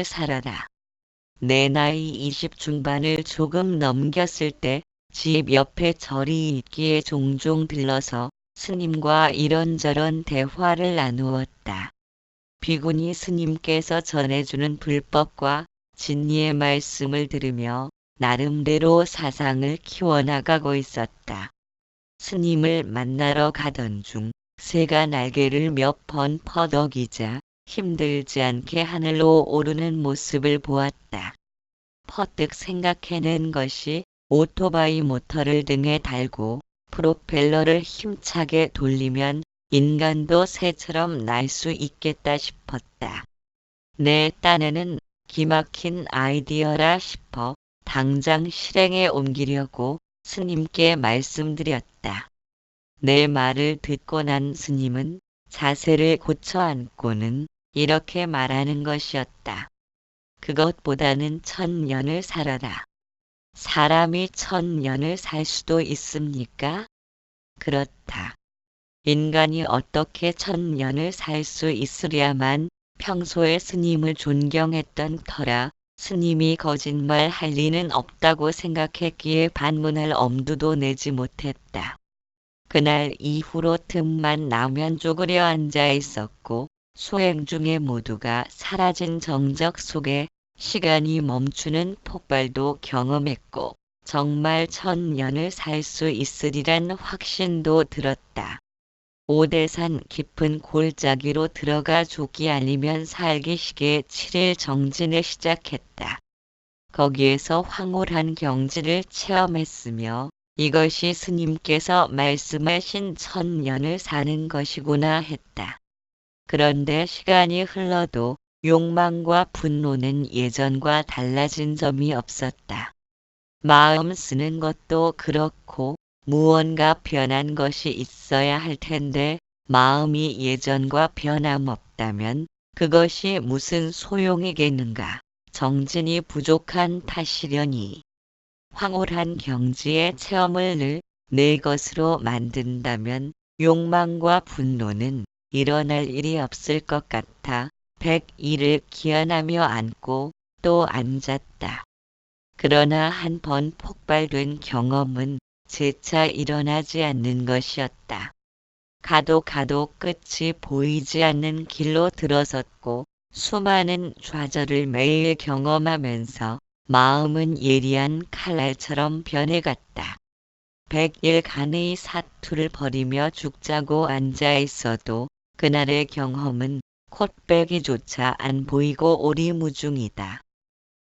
살아라. 내 나이 20 중반을 조금 넘겼을 때 집 옆에 절이 있기에 종종 들러서 스님과 이런저런 대화를 나누었다. 비구니 스님께서 전해주는 불법과 진리의 말씀을 들으며 나름대로 사상을 키워나가고 있었다. 스님을 만나러 가던 중 새가 날개를 몇 번 퍼덕이자 힘들지 않게 하늘로 오르는 모습을 보았다. 퍼뜩 생각해낸 것이 오토바이 모터를 등에 달고 프로펠러를 힘차게 돌리면 인간도 새처럼 날 수 있겠다 싶었다. 내 딴에는 기막힌 아이디어라 싶어 당장 실행에 옮기려고 스님께 말씀드렸다. 내 말을 듣고 난 스님은 자세를 고쳐 앉고는 이렇게 말하는 것이었다. 그것보다는 1000년을 살아라. 사람이 1000년을 살 수도 있습니까? 그렇다. 인간이 어떻게 1000년을 살 수 있으랴만 평소에 스님을 존경했던 터라 스님이 거짓말 할 리는 없다고 생각했기에 반문할 엄두도 내지 못했다. 그날 이후로 틈만 나면 쪼그려 앉아 있었고 수행 중에 모두가 사라진 정적 속에 시간이 멈추는 폭발도 경험했고 정말 1000년을 살 수 있으리란 확신도 들었다. 오대산 깊은 골짜기로 들어가 죽기 아니면 살기 시기에 7일 정진을 시작했다. 거기에서 황홀한 경지를 체험했으며 이것이 스님께서 말씀하신 1000년을 사는 것이구나 했다. 그런데 시간이 흘러도 욕망과 분노는 예전과 달라진 점이 없었다. 마음 쓰는 것도 그렇고 무언가 변한 것이 있어야 할 텐데 마음이 예전과 변함없다면 그것이 무슨 소용이겠는가. 정진이 부족한 탓이려니. 황홀한 경지의 체험을 늘 내 것으로 만든다면 욕망과 분노는 일어날 일이 없을 것 같아 100일을 기원하며 앉고 또 앉았다. 그러나 한 번 폭발된 경험은 재차 일어나지 않는 것이었다. 가도 끝이 보이지 않는 길로 들어섰고 수많은 좌절을 매일 경험하면서 마음은 예리한 칼날처럼 변해갔다. 100일간의 사투를 벌이며 죽자고 앉아 있어도 그날의 경험은 콧배기조차 안 보이고 오리무중이다.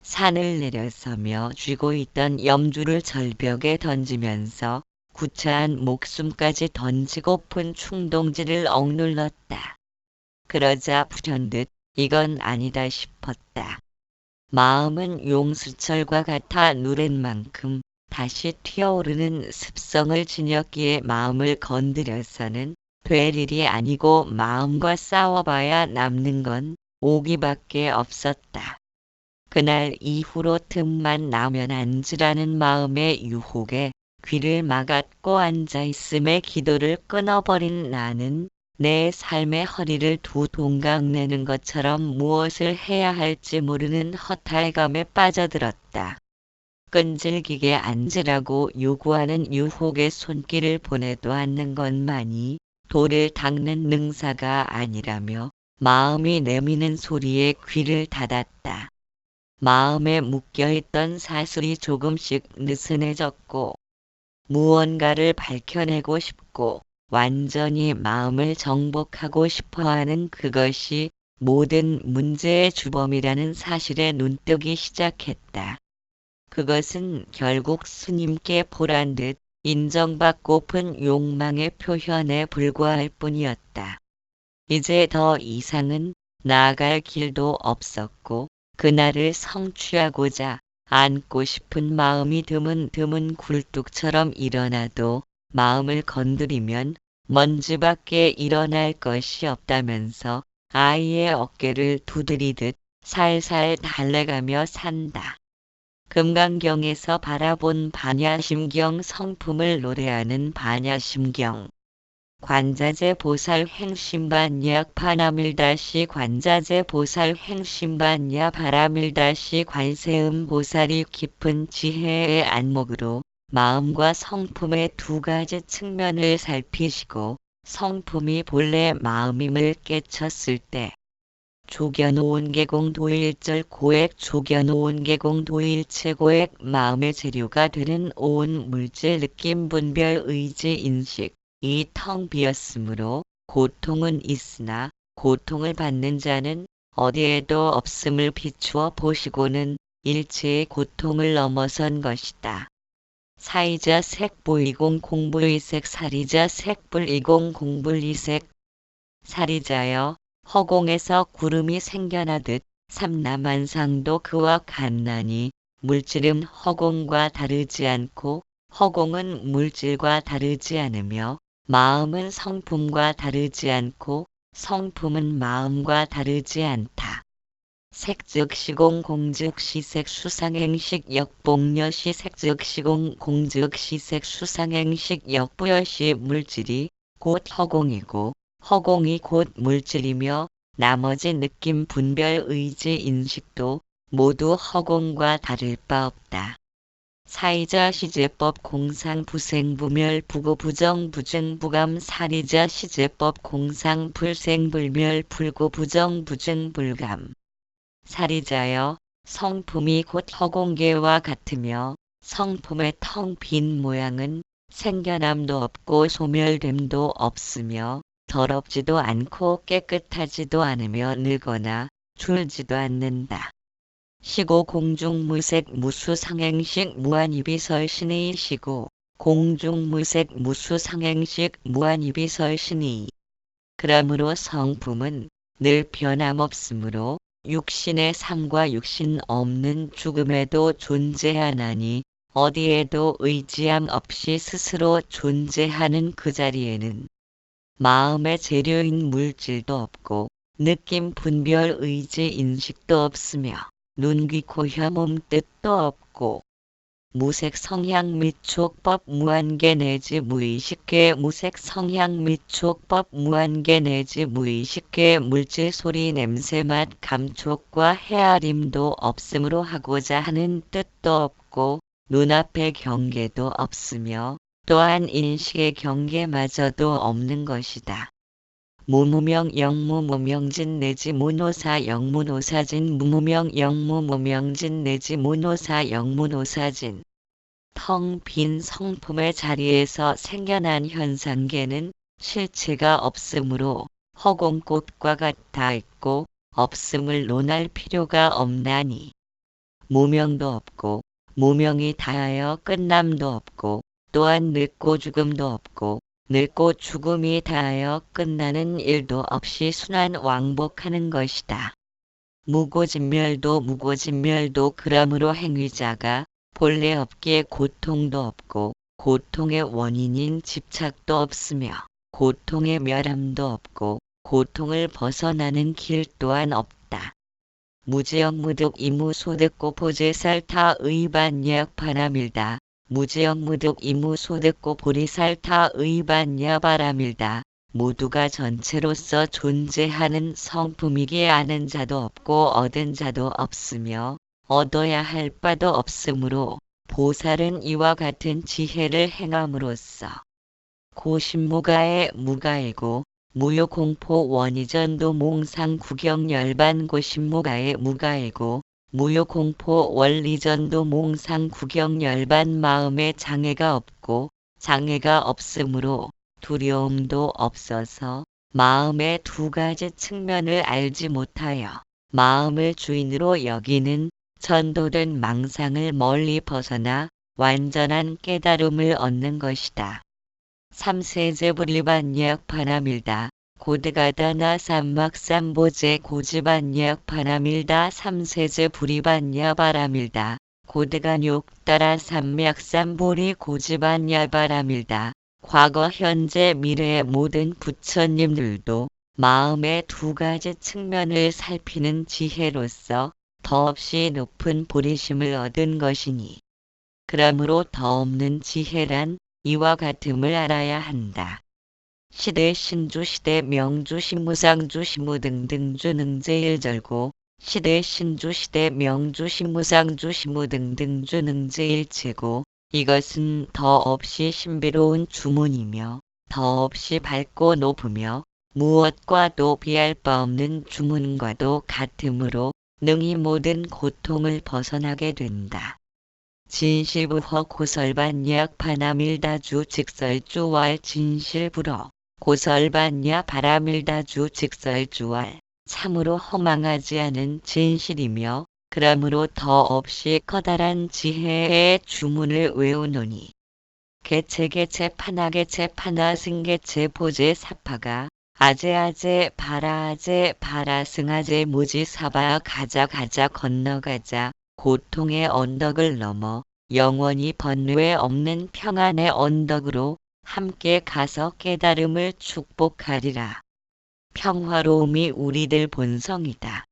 산을 내려서며 쥐고 있던 염주를 절벽에 던지면서 구차한 목숨까지 던지고픈 충동지를 억눌렀다. 그러자 불현듯 이건 아니다 싶었다. 마음은 용수철과 같아 누른 만큼 다시 튀어오르는 습성을 지녔기에 마음을 건드려서는 될 일이 아니고 마음과 싸워봐야 남는 건 오기밖에 없었다. 그날 이후로 틈만 나면 앉으라는 마음의 유혹에 귀를 막았고 앉아있음에 기도를 끊어버린 나는 내 삶의 허리를 두 동강 내는 것처럼 무엇을 해야 할지 모르는 허탈감에 빠져들었다. 끈질기게 앉으라고 요구하는 유혹의 손길을 보내도 않는 것만이 돌을 닦는 능사가 아니라며 마음이 내미는 소리에 귀를 닫았다. 마음에 묶여있던 사슬이 조금씩 느슨해졌고 무언가를 밝혀내고 싶고 완전히 마음을 정복하고 싶어하는 그것이 모든 문제의 주범이라는 사실에 눈뜨기 시작했다. 그것은 결국 스님께 보란듯 인정받고픈 욕망의 표현에 불과할 뿐이었다. 이제 더 이상은 나아갈 길도 없었고 그날을 성취하고자 안고 싶은 마음이 드문드문 굴뚝처럼 일어나도 마음을 건드리면 먼지밖에 일어날 것이 없다면서 아이의 어깨를 두드리듯 살살 달래가며 산다. 금강경에서 바라본 반야심경 성품을 노래하는 반야심경. 관자재 보살 행심반야 파나밀다시 관자재 보살 행심반야 바라밀다시 관세음 보살이 깊은 지혜의 안목으로 마음과 성품의 두 가지 측면을 살피시고 성품이 본래 마음임을 깨쳤을 때 조견오온 계공 도일절 고액 조견오온 계공 도일 최고액 마음의 재료가 되는 오온 물질 느낌 분별 의지 인식 이 텅 비었으므로 고통은 있으나 고통을 받는 자는 어디에도 없음을 비추어 보시고는 일체의 고통을 넘어선 것이다. 사이자 색보이공 공불이색 사리자 색불이공 공불이색 사리자여 허공에서 구름이 생겨나듯 삼라만상도 그와 같나니 물질은 허공과 다르지 않고 허공은 물질과 다르지 않으며 마음은 성품과 다르지 않고 성품은 마음과 다르지 않다. 색즉 시공 공즉 시색 수상행식 역복녀시 색즉 시공 공즉 시색 수상행식 역부여시 물질이 곧 허공이고 허공이 곧 물질이며 나머지 느낌 분별 의지 인식도 모두 허공과 다를 바 없다. 사이자 시제법 공상 부생 부멸 부고 부정 부증 부감 사리자 시제법 공상 불생 불멸 불고 부정 부증 불감 사리자여 성품이 곧 허공계와 같으며 성품의 텅 빈 모양은 생겨남도 없고 소멸됨도 없으며 더럽지도 않고 깨끗하지도 않으며 늙거나 줄지도 않는다. 시고 공중무색 무수상행식 무한이비설신의 시고 공중무색 무수상행식 무한이비설신의 그러므로 성품은 늘 변함없으므로 육신의 삶과 육신 없는 죽음에도 존재하나니 어디에도 의지함 없이 스스로 존재하는 그 자리에는 마음의 재료인 물질도 없고 느낌 분별 의지 인식도 없으며 눈, 귀, 코, 혀, 몸 뜻도 없고 무색 성향 및 촉법 무한계 내지 무의식계 무색 성향 및 촉법 무한계 내지 무의식계 물질 소리 냄새 맛 감촉과 헤아림도 없음으로 하고자 하는 뜻도 없고 눈앞의 경계도 없으며 또한 인식의 경계마저도 없는 것이다. 무무명 영무무명진 내지 무노사 영무노사진 무무명 영무무명진 내지 무노사 영무노사진 텅 빈 성품의 자리에서 생겨난 현상계는 실체가 없으므로 허공꽃과 같아 있고 없음을 논할 필요가 없나니 무명도 없고 무명이 다하여 끝남도 없고 또한 늙고 죽음도 없고 늙고 죽음이 다하여 끝나는 일도 없이 순환 왕복하는 것이다. 무고진멸도 무고진멸도 그러므로 행위자가 본래 없기에 고통도 없고 고통의 원인인 집착도 없으며 고통의 멸함도 없고 고통을 벗어나는 길 또한 없다. 무지역 무득 이무소득고 보제살타 의반약 바라밀다. 무지역 무득 이무소득고 보리살타 의반야 바라밀다. 모두가 전체로서 존재하는 성품이기에 아는 자도 없고 얻은 자도 없으며 얻어야 할 바도 없으므로 보살은 이와 같은 지혜를 행함으로써 고심무가의 무가이고 무효공포 원이전도 몽상 구경열반 고심무가의 무가이고 무효공포 원리전도 몽상 구경열반 마음에 장애가 없고 장애가 없으므로 두려움도 없어서 마음의 두 가지 측면을 알지 못하여 마음을 주인으로 여기는 전도된 망상을 멀리 벗어나 완전한 깨달음을 얻는 것이다. 삼세제 불리반약 바라밀다. 고드가다나 삼막삼보제 고지반약 바라밀다. 삼세제 불이반야 바라밀다. 고드간욕 따라 삼맥삼보리 고지반야 바라밀다. 과거 현재 미래의 모든 부처님들도 마음의 두 가지 측면을 살피는 지혜로서 더없이 높은 보리심을 얻은 것이니 그러므로 더 없는 지혜란 이와 같음을 알아야 한다. 시대 신주 시대 명주 신무상주 시무 등등 주 능제일절고 시대 신주 시대 명주 신무상주 시무 등등 주 능제일체고 이것은 더없이 신비로운 주문이며 더없이 밝고 높으며 무엇과도 비할 바 없는 주문과도 같으므로 능히 모든 고통을 벗어나게 된다. 진실부허 고설반약 바나밀다주 직설주왈 진실불어 고설반야 바라밀다주 직설주왈 참으로 허망하지 않은 진실이며 그러므로 더없이 커다란 지혜의 주문을 외우노니 개체개체 파나개체 파나 승개체 보제 사파가 아제아제 바라아제 바라승아제 무지사바 가자 가자 건너가자 고통의 언덕을 넘어 영원히 번뇌 없는 평안의 언덕으로 함께 가서 깨달음을 축복하리라. 평화로움이 우리들 본성이다.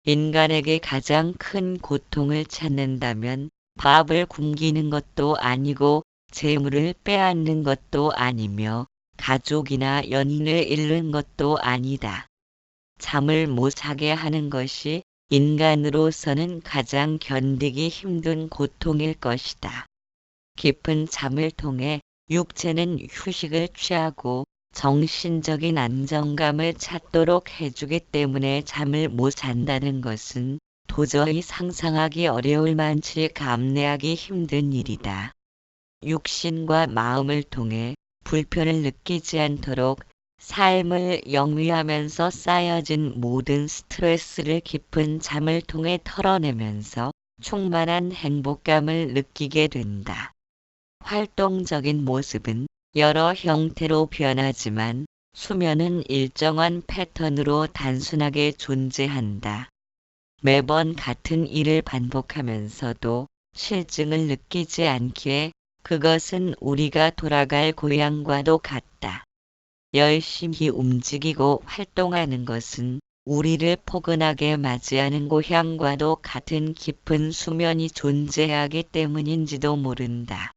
인간에게 가장 큰 고통을 찾는다면 밥을 굶기는 것도 아니고 재물을 빼앗는 것도 아니며 가족이나 연인을 잃는 것도 아니다. 잠을 못 자게 하는 것이 인간으로서는 가장 견디기 힘든 고통일 것이다. 깊은 잠을 통해 육체는 휴식을 취하고 정신적인 안정감을 찾도록 해주기 때문에 잠을 못 잔다는 것은 도저히 상상하기 어려울 만치 감내하기 힘든 일이다. 육신과 마음을 통해 불편을 느끼지 않도록 삶을 영위하면서 쌓여진 모든 스트레스를 깊은 잠을 통해 털어내면서 충만한 행복감을 느끼게 된다. 활동적인 모습은 여러 형태로 변하지만 수면은 일정한 패턴으로 단순하게 존재한다. 매번 같은 일을 반복하면서도 실증을 느끼지 않기에 그것은 우리가 돌아갈 고향과도 같다. 열심히 움직이고 활동하는 것은 우리를 포근하게 맞이하는 고향과도 같은 깊은 수면이 존재하기 때문인지도 모른다.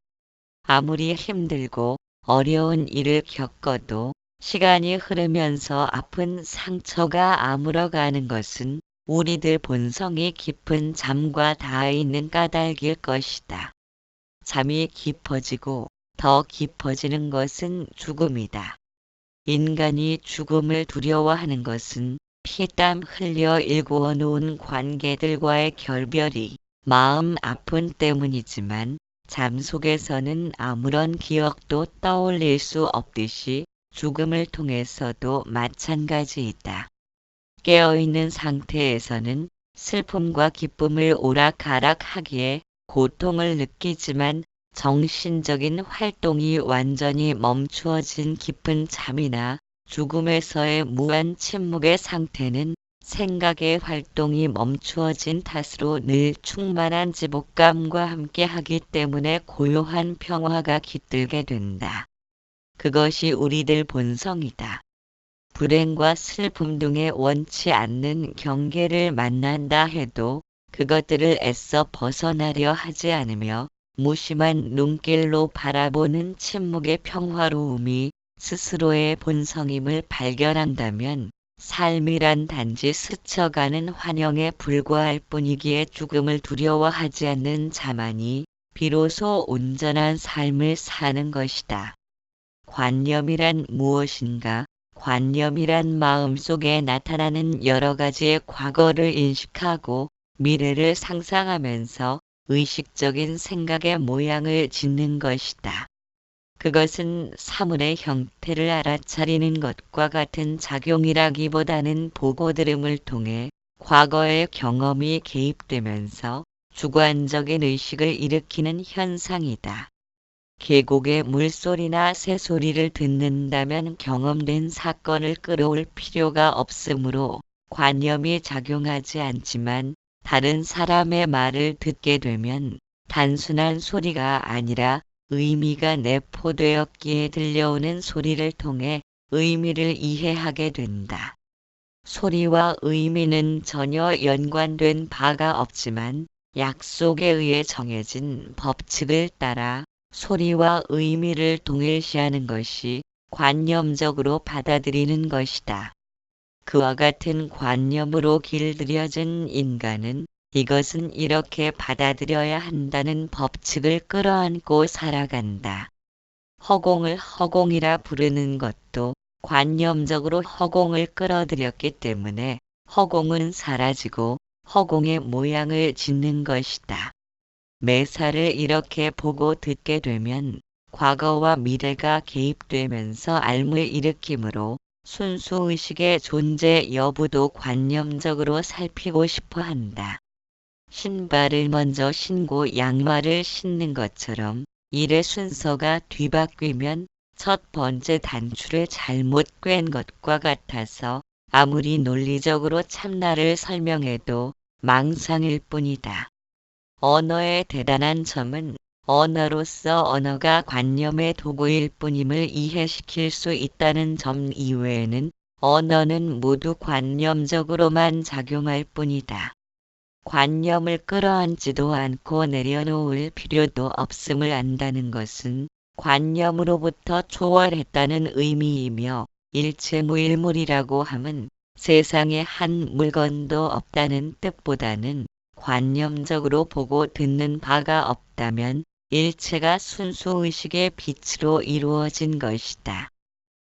아무리 힘들고 어려운 일을 겪어도 시간이 흐르면서 아픈 상처가 아물어가는 것은 우리들 본성이 깊은 잠과 닿아 있는 까닭일 것이다. 잠이 깊어지고 더 깊어지는 것은 죽음이다. 인간이 죽음을 두려워하는 것은 피땀 흘려 일구어 놓은 관계들과의 결별이 마음 아픈 때문이지만 잠 속에서는 아무런 기억도 떠올릴 수 없듯이 죽음을 통해서도 마찬가지이다. 깨어있는 상태에서는 슬픔과 기쁨을 오락가락하기에 고통을 느끼지만 정신적인 활동이 완전히 멈추어진 깊은 잠이나 죽음에서의 무한 침묵의 상태는 생각의 활동이 멈추어진 탓으로 늘 충만한 지복감과 함께하기 때문에 고요한 평화가 깃들게 된다. 그것이 우리들 본성이다. 불행과 슬픔 등의 원치 않는 경계를 만난다 해도 그것들을 애써 벗어나려 하지 않으며 무심한 눈길로 바라보는 침묵의 평화로움이 스스로의 본성임을 발견한다면 삶이란 단지 스쳐가는 환영에 불과할 뿐이기에 죽음을 두려워하지 않는 자만이 비로소 온전한 삶을 사는 것이다. 관념이란 무엇인가? 관념이란 마음속에 나타나는 여러 가지의 과거를 인식하고 미래를 상상하면서 의식적인 생각의 모양을 짓는 것이다. 그것은 사물의 형태를 알아차리는 것과 같은 작용이라기보다는 보고 들음을 통해 과거의 경험이 개입되면서 주관적인 의식을 일으키는 현상이다. 계곡의 물소리나 새소리를 듣는다면 경험된 사건을 끌어올 필요가 없으므로 관념이 작용하지 않지만 다른 사람의 말을 듣게 되면 단순한 소리가 아니라 의미가 내포되었기에 들려오는 소리를 통해 의미를 이해하게 된다. 소리와 의미는 전혀 연관된 바가 없지만 약속에 의해 정해진 법칙을 따라 소리와 의미를 동일시하는 것이 관념적으로 받아들이는 것이다. 그와 같은 관념으로 길들여진 인간은 이것은 이렇게 받아들여야 한다는 법칙을 끌어안고 살아간다. 허공을 허공이라 부르는 것도 관념적으로 허공을 끌어들였기 때문에 허공은 사라지고 허공의 모양을 짓는 것이다. 매사를 이렇게 보고 듣게 되면 과거와 미래가 개입되면서 알물 일으키므로 순수의식의 존재 여부도 관념적으로 살피고 싶어 한다. 신발을 먼저 신고 양말을 신는 것처럼 일의 순서가 뒤바뀌면 첫 번째 단추를 잘못 꿰는 것과 같아서 아무리 논리적으로 참나를 설명해도 망상일 뿐이다. 언어의 대단한 점은 언어로서 언어가 관념의 도구일 뿐임을 이해시킬 수 있다는 점 이외에는 언어는 모두 관념적으로만 작용할 뿐이다. 관념을 끌어안지도 않고 내려놓을 필요도 없음을 안다는 것은 관념으로부터 초월했다는 의미이며 일체무일물이라고 함은 세상에 한 물건도 없다는 뜻보다는 관념적으로 보고 듣는 바가 없다면 일체가 순수의식의 빛으로 이루어진 것이다.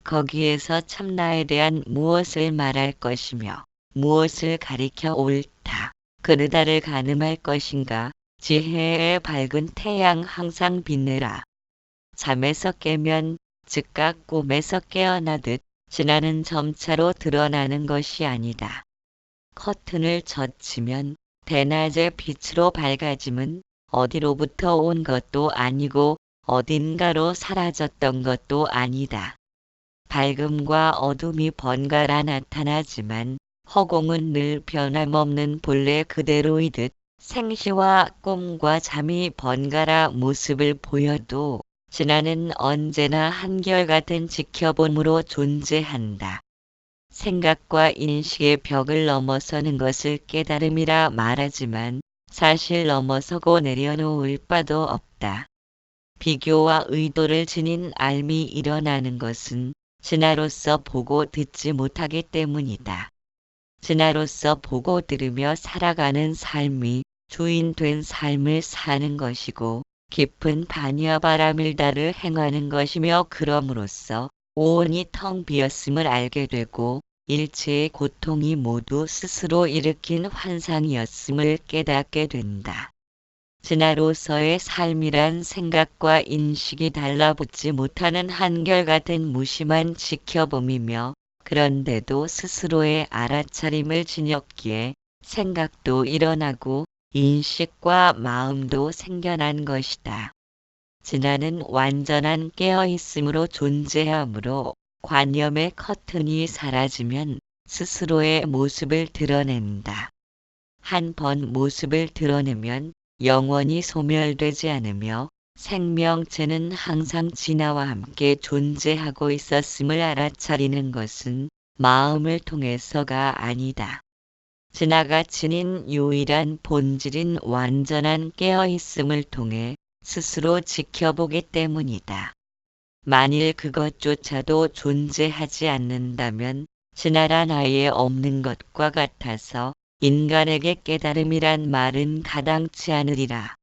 거기에서 참나에 대한 무엇을 말할 것이며 무엇을 가리켜 옳다, 그르다를 가늠할 것인가. 지혜의 밝은 태양 항상 빛내라. 잠에서 깨면 즉각 꿈에서 깨어나듯 진화는 점차로 드러나는 것이 아니다. 커튼을 젖히면 대낮의 빛으로 밝아짐은 어디로부터 온 것도 아니고 어딘가로 사라졌던 것도 아니다. 밝음과 어둠이 번갈아 나타나지만 허공은 늘 변함없는 본래 그대로이듯 생시와 꿈과 잠이 번갈아 모습을 보여도 진화는 언제나 한결같은 지켜봄으로 존재한다. 생각과 인식의 벽을 넘어서는 것을 깨달음이라 말하지만 사실 넘어서고 내려놓을 바도 없다. 비교와 의도를 지닌 알미 일어나는 것은 진화로서 보고 듣지 못하기 때문이다. 진화로서 보고 들으며 살아가는 삶이 주인된 삶을 사는 것이고 깊은 반야바라밀 다를 행하는 것이며 그럼으로써 오온이 텅 비었음을 알게 되고 일체의 고통이 모두 스스로 일으킨 환상이었음을 깨닫게 된다. 진화로서의 삶이란 생각과 인식이 달라붙지 못하는 한결같은 무심한 지켜봄이며 그런데도 스스로의 알아차림을 지녔기에 생각도 일어나고 인식과 마음도 생겨난 것이다. 진화는 완전한 깨어있음으로 존재하므로 관념의 커튼이 사라지면 스스로의 모습을 드러낸다. 한 번 모습을 드러내면 영원히 소멸되지 않으며 생명체는 항상 진화와 함께 존재하고 있었음을 알아차리는 것은 마음을 통해서가 아니다. 진화가 지닌 유일한 본질인 완전한 깨어있음을 통해 스스로 지켜보기 때문이다. 만일 그것조차도 존재하지 않는다면 진화란 아예 없는 것과 같아서 인간에게 깨달음이란 말은 가당치 않으리라.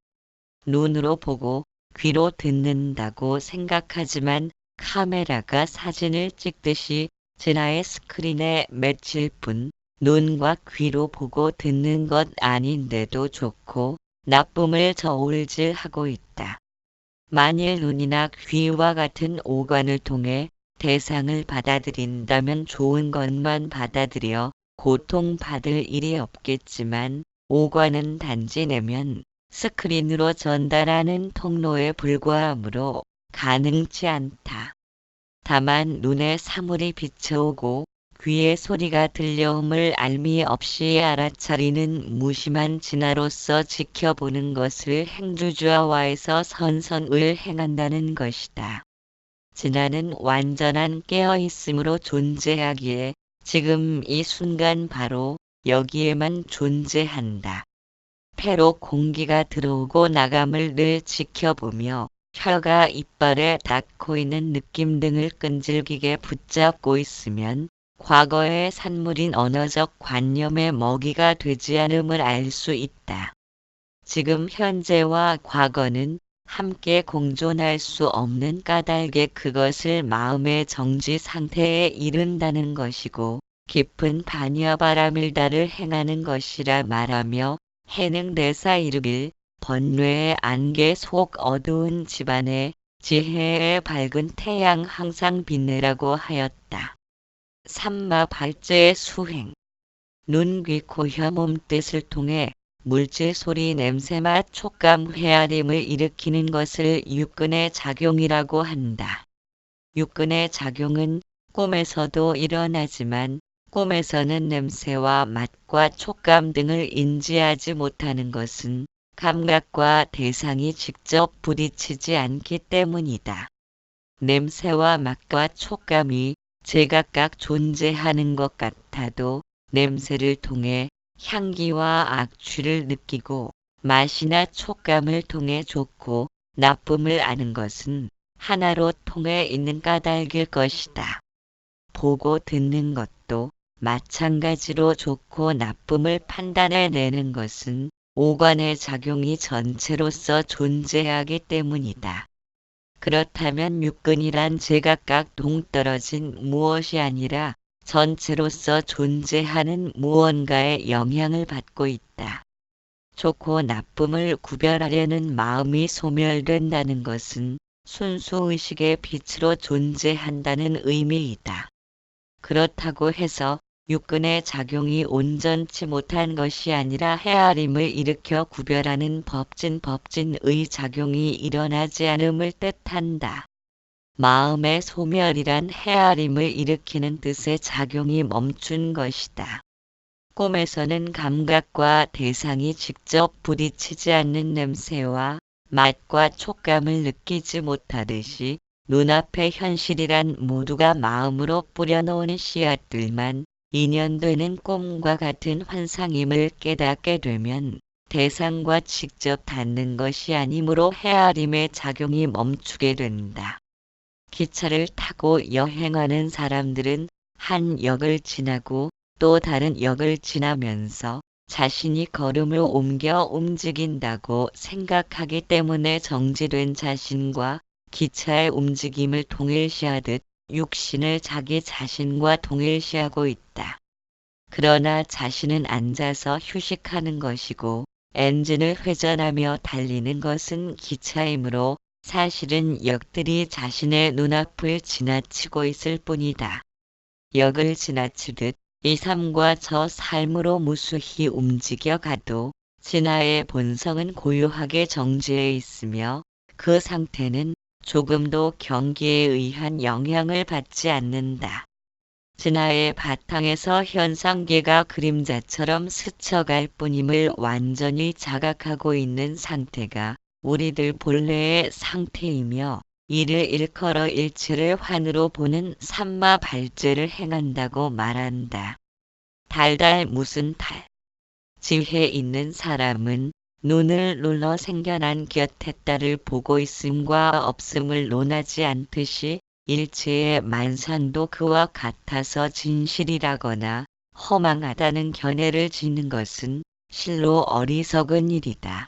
눈으로 보고 귀로 듣는다고 생각하지만 카메라가 사진을 찍듯이 진화의 스크린에 맺힐 뿐 눈과 귀로 보고 듣는 것 아닌데도 좋고 나쁨을 저울질하고 있다. 만일 눈이나 귀와 같은 오관을 통해 대상을 받아들인다면 좋은 것만 받아들여 고통받을 일이 없겠지만 오관은 단지 내면 스크린으로 전달하는 통로에 불과하므로 가능치 않다. 다만 눈에 사물이 비쳐오고 귀에 소리가 들려옴을 알미 없이 알아차리는 무심한 진화로서 지켜보는 것을 행주주아와에서 선선을 행한다는 것이다. 진화는 완전한 깨어있음으로 존재하기에 지금 이 순간 바로 여기에만 존재한다. 폐로 공기가 들어오고 나감을 늘 지켜보며 혀가 이빨에 닿고 있는 느낌 등을 끈질기게 붙잡고 있으면 과거의 산물인 언어적 관념의 먹이가 되지 않음을 알 수 있다. 지금 현재와 과거는 함께 공존할 수 없는 까닭에 그것을 마음의 정지 상태에 이른다는 것이고 깊은 반야바라밀다를 행하는 것이라 말하며 해능대사 이르길 번뇌의 안개 속 어두운 집안에 지혜의 밝은 태양 항상 빛내라고 하였다. 삼마 발제의 수행 눈, 귀, 코, 혀, 몸뜻을 통해 물질, 소리, 냄새, 맛, 촉감, 헤아림을 일으키는 것을 육근의 작용이라고 한다. 육근의 작용은 꿈에서도 일어나지만 꿈에서는 냄새와 맛과 촉감 등을 인지하지 못하는 것은 감각과 대상이 직접 부딪히지 않기 때문이다. 냄새와 맛과 촉감이 제각각 존재하는 것 같아도 냄새를 통해 향기와 악취를 느끼고 맛이나 촉감을 통해 좋고 나쁨을 아는 것은 하나로 통해 있는 까닭일 것이다. 보고 듣는 것도 마찬가지로 좋고 나쁨을 판단해내는 것은 오관의 작용이 전체로서 존재하기 때문이다. 그렇다면 육근이란 제각각 동떨어진 무엇이 아니라 전체로서 존재하는 무언가의 영향을 받고 있다. 좋고 나쁨을 구별하려는 마음이 소멸된다는 것은 순수의식의 빛으로 존재한다는 의미이다. 그렇다고 해서 육근의 작용이 온전치 못한 것이 아니라 헤아림을 일으켜 구별하는 법진의 작용이 일어나지 않음을 뜻한다. 마음의 소멸이란 헤아림을 일으키는 뜻의 작용이 멈춘 것이다. 꿈에서는 감각과 대상이 직접 부딪히지 않는 냄새와 맛과 촉감을 느끼지 못하듯이 눈앞의 현실이란 모두가 마음으로 뿌려놓은 씨앗들만 인연되는 꿈과 같은 환상임을 깨닫게 되면 대상과 직접 닿는 것이 아니므로 헤아림의 작용이 멈추게 된다. 기차를 타고 여행하는 사람들은 한 역을 지나고 또 다른 역을 지나면서 자신이 걸음을 옮겨 움직인다고 생각하기 때문에 정지된 자신과 기차의 움직임을 동일시하듯 육신을 자기 자신과 동일시하고 있다. 그러나 자신은 앉아서 휴식하는 것이고 엔진을 회전하며 달리는 것은 기차이므로 사실은 역들이 자신의 눈앞을 지나치고 있을 뿐이다. 역을 지나치듯 이 삶과 저 삶으로 무수히 움직여 가도 진화의 본성은 고요하게 정지해 있으며 그 상태는 조금도 경기에 의한 영향을 받지 않는다. 진화의 바탕에서 현상계가 그림자처럼 스쳐갈 뿐임을 완전히 자각하고 있는 상태가 우리들 본래의 상태이며 이를 일컬어 일체를 환으로 보는 삼마발제를 행한다고 말한다. 달달 무슨 달. 지혜 있는 사람은 눈을 눌러 생겨난 곁에 달을 보고 있음과 없음을 논하지 않듯이 일체의 만상도 그와 같아서 진실이라거나 허망하다는 견해를 짓는 것은 실로 어리석은 일이다.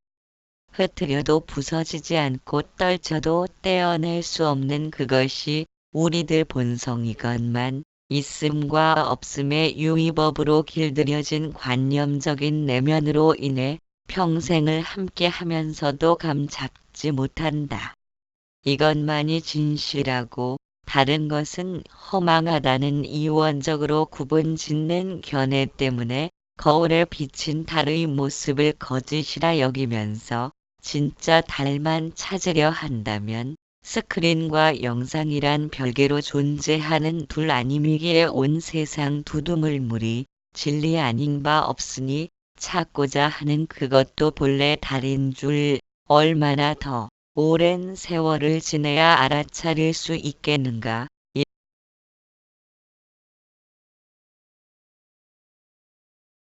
흩트려도 부서지지 않고 떨쳐도 떼어낼 수 없는 그것이 우리들 본성이건만 있음과 없음의 유의법으로 길들여진 관념적인 내면으로 인해 평생을 함께 하면서도 감잡지 못한다. 이것만이 진실하고 다른 것은 허망하다는 이원적으로 구분짓는 견해 때문에 거울에 비친 달의 모습을 거짓이라 여기면서 진짜 달만 찾으려 한다면 스크린과 영상이란 별개로 존재하는 둘 아님이기에 온 세상 두두물물이 진리 아닌 바 없으니 찾고자 하는 그것도 본래 달인 줄 얼마나 더 오랜 세월을 지내야 알아차릴 수 있겠는가.